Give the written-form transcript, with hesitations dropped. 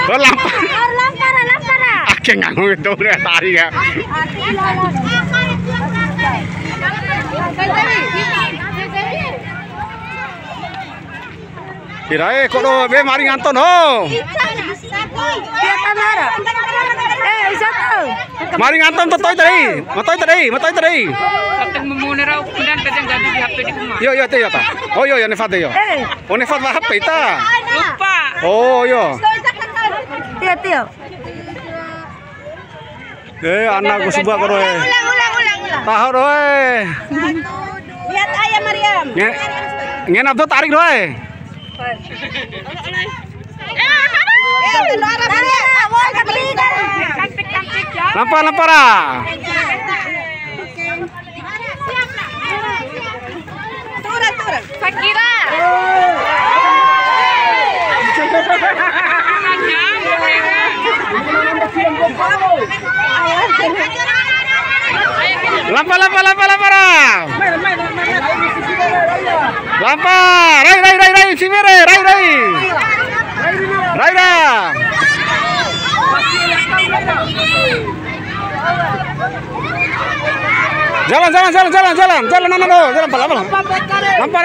Oh, lampar. Akeh nganggo itu udah tari ya. Kirae kok do be mari nganton ho. Mari nganton totoy tadi. Matoy tadi. Kapten memune raw kemudian kadang jadi di HP di rumah. Yo te yo ta. Oh yo nefat yo. Oh nefat wa HP ta. Lupa. Oh yo. Tio. Anak sebuah karo. Ulang. Tahu doe. Lihat ayam Mariam. Ngen abdo tarik doe. Lampar. Turun. Fakira. Lampar. Lampar. Rai, Cimere, rai. Rai. Jalan, jalan pelan. Lampar.